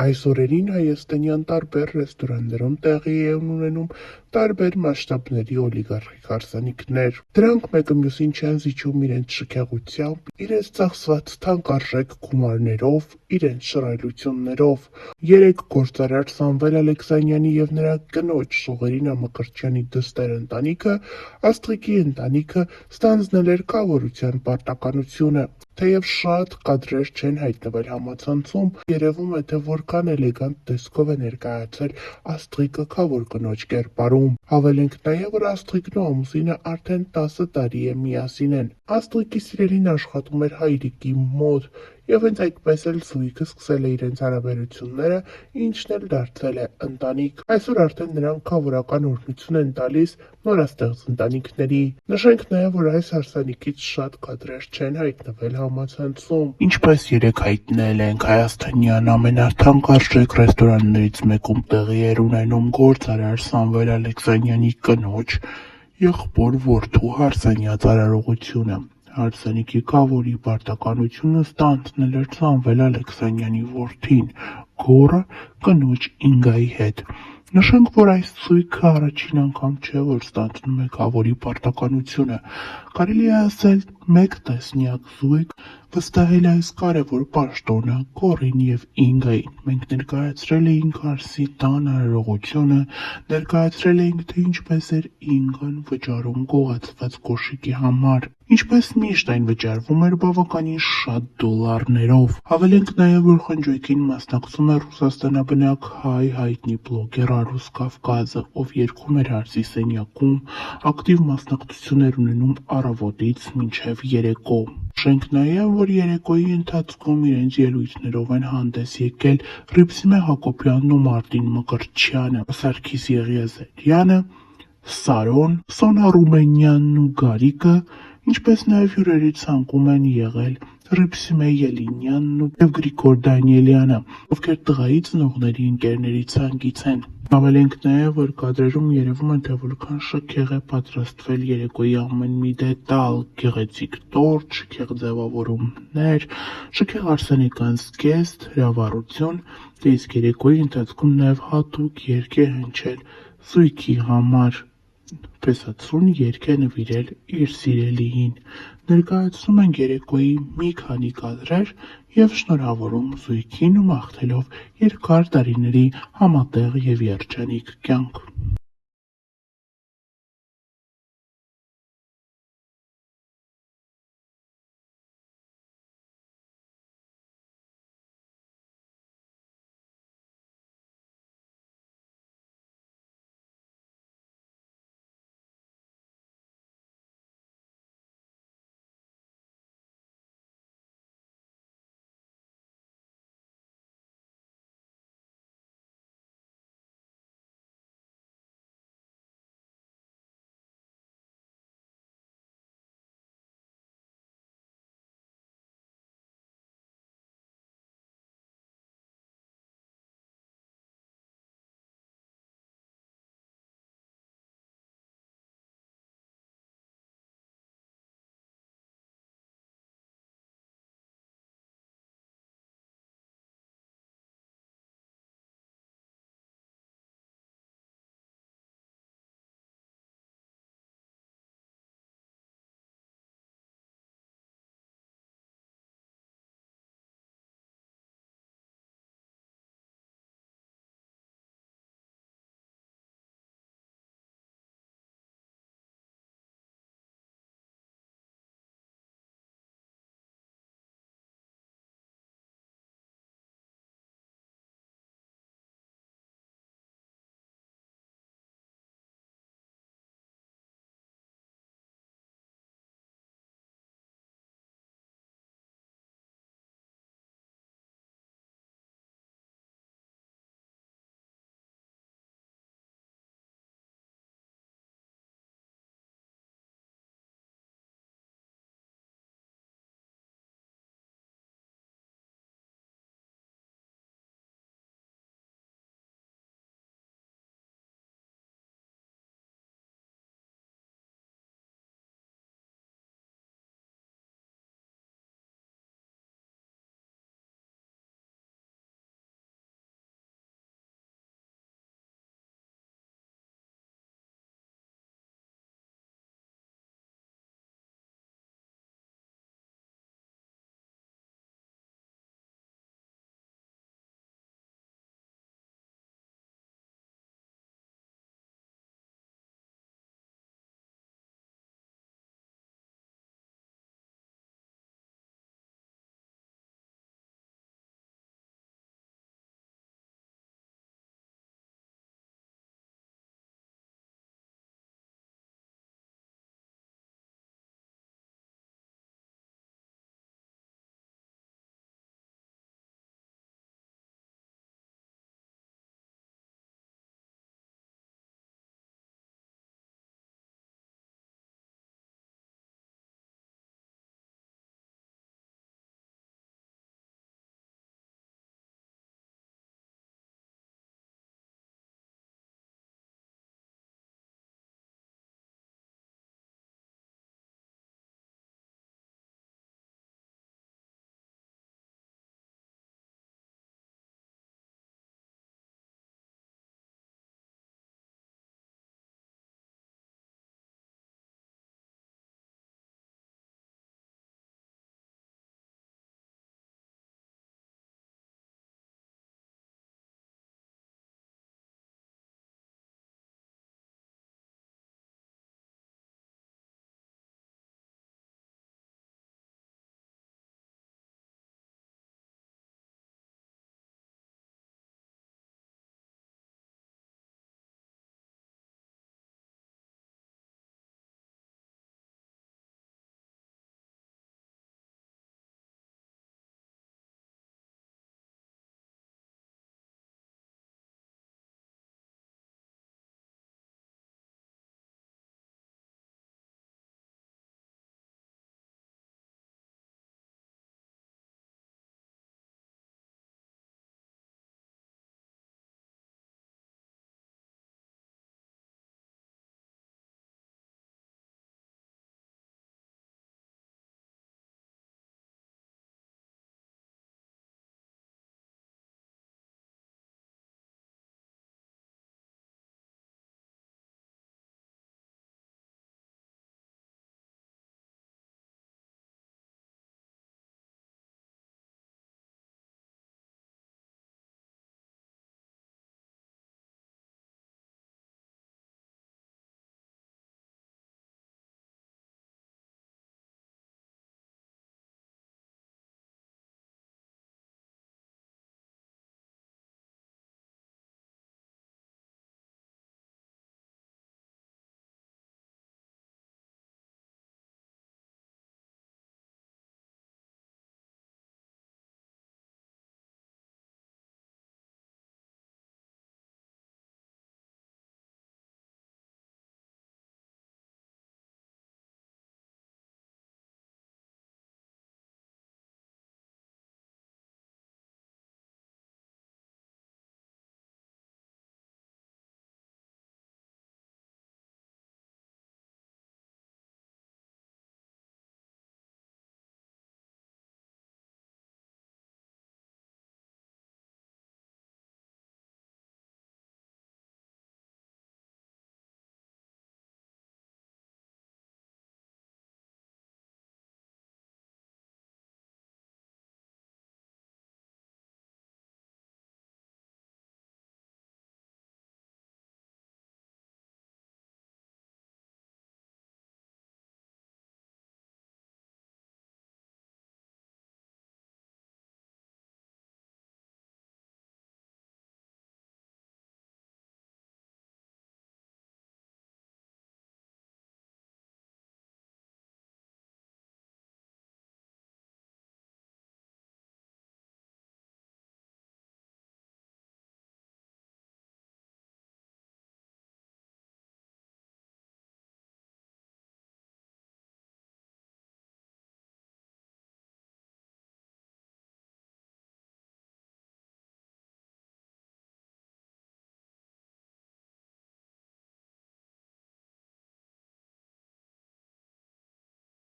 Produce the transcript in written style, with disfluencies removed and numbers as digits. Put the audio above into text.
Այս օրերին հայաստանյան տարբեր ռեստորաններում տեղի են ունենում տարբեր մասշտաբների օլիգարխիկ հարսանիքներ։ Դրանք մեկը մյուսին չեն զիջում իրենց շքեղությամբ, իրենց ծախսված թանկարժեք գումարներով, իրենց շռայլություններով։ Երեկ գործարար Սամվել Ալեքսանյանի և նրա կնոջ Շուղերինա Մկրտչյանի դստեր ընտանիքը, Աստղիկի ընտանիքը ստանձնել էր կավորության պարտականությունը։ Թեև շատ կադրեր չեն հայտնվել համացանցում, երևում է, թե որքան էլեգանտ տեսքով է ներկայացել Աստղիկը քավոր կնոջ կերպարում։ Հավելենք նաև, որ Աստղիկն ու ամուսինը արդեն 10 տարի է միասին են։ Աստղիկի սիրելին աշխատում էր հայրիկի մոտ, և հենց այդպես էլ Զույգը սկսել է իրենց հարաբերությունները, ինչն էլ դարձել է ընտանիք։ Այսօր արդեն նրանք քավորական օրհնություն են տալիս նորաստեղծ ընտանիքների։ Նշենք նաև, որ այս հարսանիքից շատ կադրեր չեն հայտնվել համացանցում։ Ինչպես երեկ հայտնել ենք, հայաստանյան ամենաթանկարժեք ռեստորաններից մեկում տեղի էր ունենում գործարար Սամվել Ալեքսանյանի կնոջ եղբոր որդու հարսանյաց արարողությունը։ Հարսանիքի կավորի պարտականությունը ստանձնել էր Սամվել Ալեքսանյանի որդին, գոռը կնոջ Ինգայի հետ։ Նշենք, որ այս զույգը առաջին անգամ չէ, որ ստանձնում է կավորի պարտականությունը։ Կարելի է ասել, մեկ տասնյակ զույգ վստահել է այս կարևոր պաշտոնը Կոռին և Ինգային։ Մենք ներկայացրել էինք Արսի տան արարողությունը, ներկայացրել էինք, թե ինչպես էր Ինգան վճարում գողացված կոշիկի համար։ Ինչպես միշտ այն վճարվում էր բավականին շատ դոլարներով։ Հավելենք նաև, որ խնջույքին մասնակցում է ռուսաստանաբնակ հայ հայտնի բլոգեր Արուս Կավկազը, ով երգում էր Արսի սենյակում, ակտիվ մասնակցություն էր ունենում առավոտից մինչև երեկո։ Նշենք նաև, որ երեկոյի ընթացքում իրենց ելույթներով են հանդես եկել Հռիփսիմե Հակոբյանն ու Մարտին Մկրտչյանը, Սարգիս Եղիազարյանը, Սարոն, Սոնա Ռումենյանն ու Գարիկը, ինչպես նաև հյուրերի ցանկում են եղել Հռիփսիմե Ելինյանն և Գրիգոր Դանիելյանը, ովքեր տղայի ծնողների ընկերների ցանկից են։ Հավելենք նաև, որ կադրերում երևում է, թե որքան շքեղ է պատրաստվել երեկոյի ամեն մի դետալ՝ գեղեցիկ տորթ, շքեղ ձևավորումներ, շքեղ հարսանեկան զգեստ, հրավառություն, իսկ երեկոյի ընթացքում նաև հատուկ երգ է հնչել զույգի համար։ Փեսացուն երգ է նվիրել իր սիրելիին։ Ներկայացնում ենք երեկոյի մի քանի կադրեր և շնորհավորում զույգին ու մաղթելով երկար տարիների համատեղ և երջանիկ կյանք։